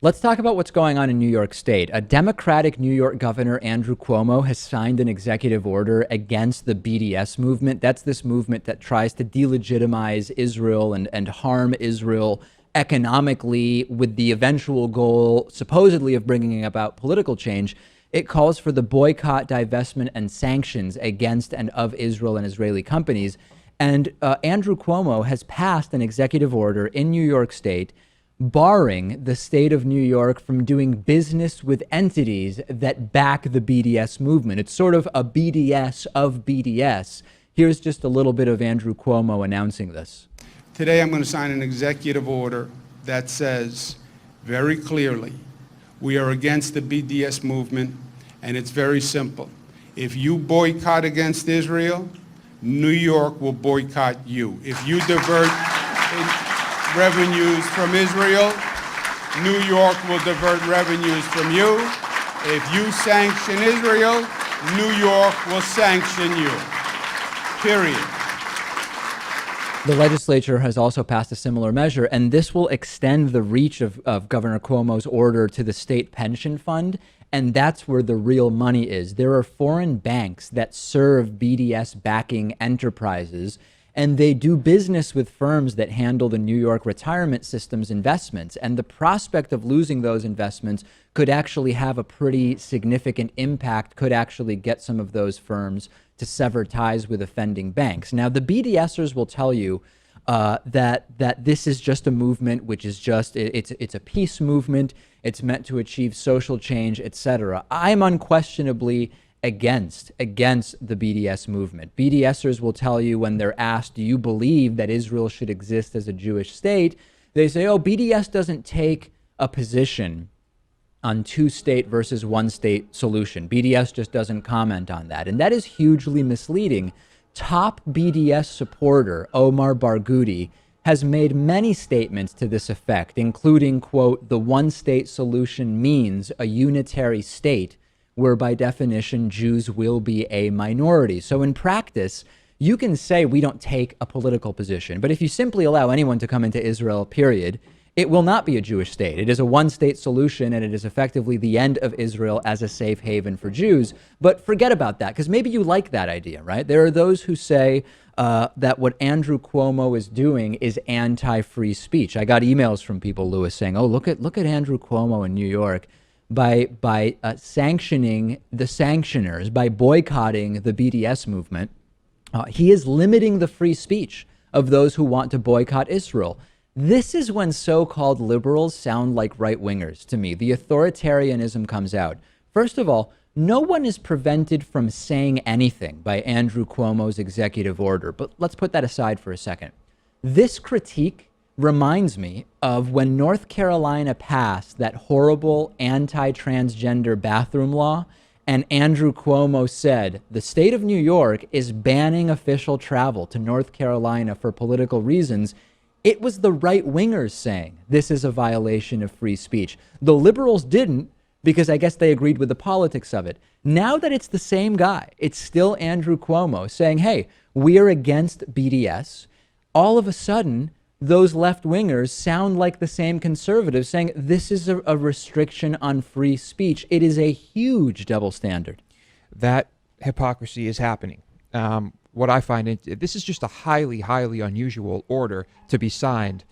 Let's talk about what's going on in New York State. A Democratic New York governor, Andrew Cuomo, has signed an executive order against the BDS movement. That's this movement that tries to delegitimize Israel and harm Israel economically with the eventual goal, supposedly, of bringing about political change. It calls for the boycott, divestment, and sanctions against and of Israel and Israeli companies. And Andrew Cuomo has passed an executive order in New York State barring the state of New York from doing business with entities that back the BDS movement. It's sort of a BDS of BDS. Here's just a little bit of Andrew Cuomo announcing this. Today I'm going to sign an executive order that says very clearly we are against the BDS movement, and it's very simple. If you boycott against Israel, New York will boycott you. If you divert revenues from Israel, New York will divert revenues from you. If you sanction Israel, New York will sanction you. Period. The legislature has also passed a similar measure, and this will extend the reach of Governor Cuomo's order to the state pension fund. And that's where the real money is. There are foreign banks that serve BDS backing enterprises, and they do business with firms that handle the New York retirement system's investments. And the prospect of losing those investments could actually have a pretty significant impact, could actually get some of those firms to sever ties with offending banks. Now, the BDSers will tell you that this is just a movement, which is just, it's a peace movement. It's meant to achieve social change, etc. I'm unquestionably against the BDS movement. BDSers will tell you when they're asked, do you believe that Israel should exist as a Jewish state? They say, oh, BDS doesn't take a position on two-state versus one-state solution. BDS just doesn't comment on that. And that is hugely misleading. Top BDS supporter Omar Barghouti has made many statements to this effect, including, quote, the one-state solution means a unitary state where by definition Jews will be a minority. So in practice, you can say we don't take a political position, but if you simply allow anyone to come into Israel, period, it will not be a Jewish state. It is a one-state solution, and it is effectively the end of Israel as a safe haven for Jews. But forget about that, because maybe you like that idea, right? There are those who say that what Andrew Cuomo is doing is anti-free speech. I got emails from people, Louis, saying, "Oh, look at Andrew Cuomo in New York by sanctioning the sanctioners, by boycotting the BDS movement. He is limiting the free speech of those who want to boycott Israel." This is when so-called liberals sound like right-wingers to me. The authoritarianism comes out. First of all, no one is prevented from saying anything by Andrew Cuomo's executive order. But let's put that aside for a second. This critique reminds me of when North Carolina passed that horrible anti-transgender bathroom law, and Andrew Cuomo said the state of New York is banning official travel to North Carolina for political reasons. It was the right-wingers saying this is a violation of free speech. The liberals didn't, because I guess they agreed with the politics of it. Now that it's the same guy, it's still Andrew Cuomo saying, hey, we are against BDS. All of a sudden, those left-wingers sound like the same conservatives saying this is a restriction on free speech. It is a huge double standard. That hypocrisy is happening. What I find, this is just a highly, highly unusual order to be signed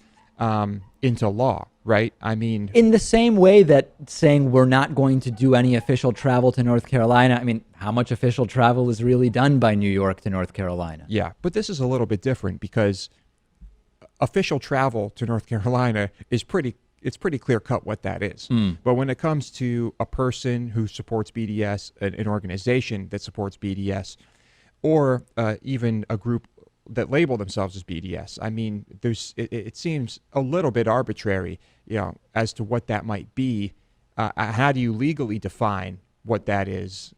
into law, right? I mean, in the same way that saying we're not going to do any official travel to North Carolina, I mean, how much official travel is really done by New York to North Carolina? Yeah, but this is a little bit different because official travel to North Carolina is it's pretty clear cut what that is. But when it comes to a person who supports BDS, an organization that supports BDS, or even a group that label themselves as BDS, I mean, it seems a little bit arbitrary, as to what that might be. How do you legally define what that is?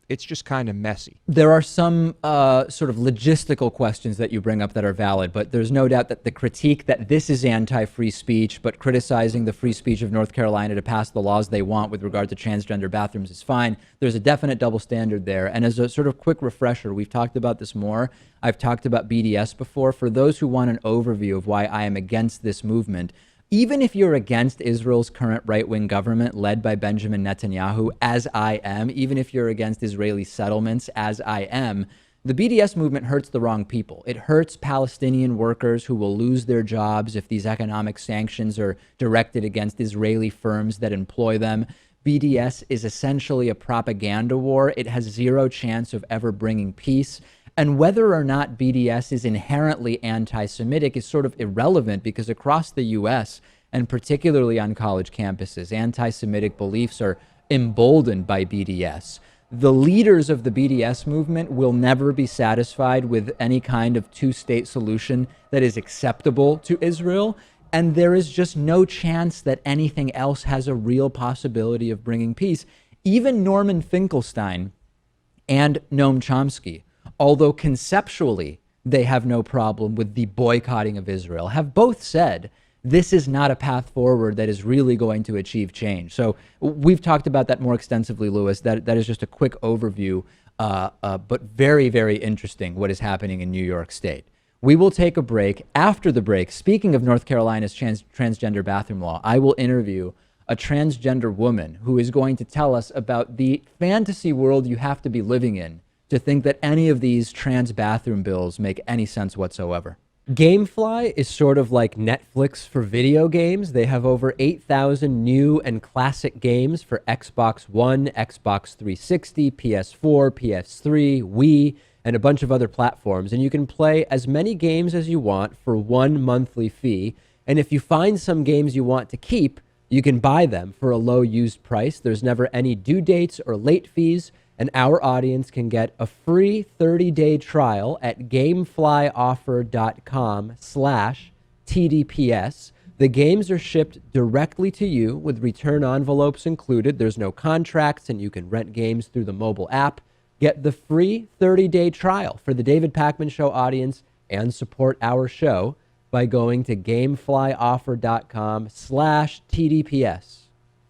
It's just kind of messy. There are some sort of logistical questions that you bring up that are valid, but there's no doubt that the critique that this is anti-free speech, but criticizing the free speech of North Carolina to pass the laws they want with regard to transgender bathrooms is fine. There's a definite double standard there. And as a sort of quick refresher, we've talked about this more. I've talked about BDS before. For those who want an overview of why I am against this movement, even if you're against Israel's current right-wing government led by Benjamin Netanyahu, as I am, even if you're against Israeli settlements, as I am, the BDS movement hurts the wrong people. It hurts Palestinian workers who will lose their jobs if these economic sanctions are directed against Israeli firms that employ them. BDS is essentially a propaganda war. It has zero chance of ever bringing peace. And whether or not BDS is inherently anti-Semitic is sort of irrelevant, because across the U.S., and particularly on college campuses, anti-Semitic beliefs are emboldened by BDS. The leaders of the BDS movement will never be satisfied with any kind of two-state solution that is acceptable to Israel, and there is just no chance that anything else has a real possibility of bringing peace. Even Norman Finkelstein and Noam Chomsky, although conceptually they have no problem with the boycotting of Israel, have both said this is not a path forward that is really going to achieve change. So we've talked about that more extensively, Louis. That is just a quick overview, but very, very interesting what is happening in New York State. We will take a break. After the break, speaking of North Carolina's transgender bathroom law, I will interview a transgender woman who is going to tell us about the fantasy world you have to be living in to think that any of these trans bathroom bills make any sense whatsoever. Gamefly is sort of like Netflix for video games. They have over 8,000 new and classic games for Xbox One, Xbox 360, PS4, PS3, Wii, and a bunch of other platforms. And you can play as many games as you want for one monthly fee. And if you find some games you want to keep, you can buy them for a low used price. There's never any due dates or late fees. And our audience can get a free 30-day trial at gameflyoffer.com/TDPS. The games are shipped directly to you with return envelopes included. There's no contracts, and you can rent games through the mobile app. Get the free 30-day trial for the David Pakman Show audience and support our show by going to gameflyoffer.com/TDPS.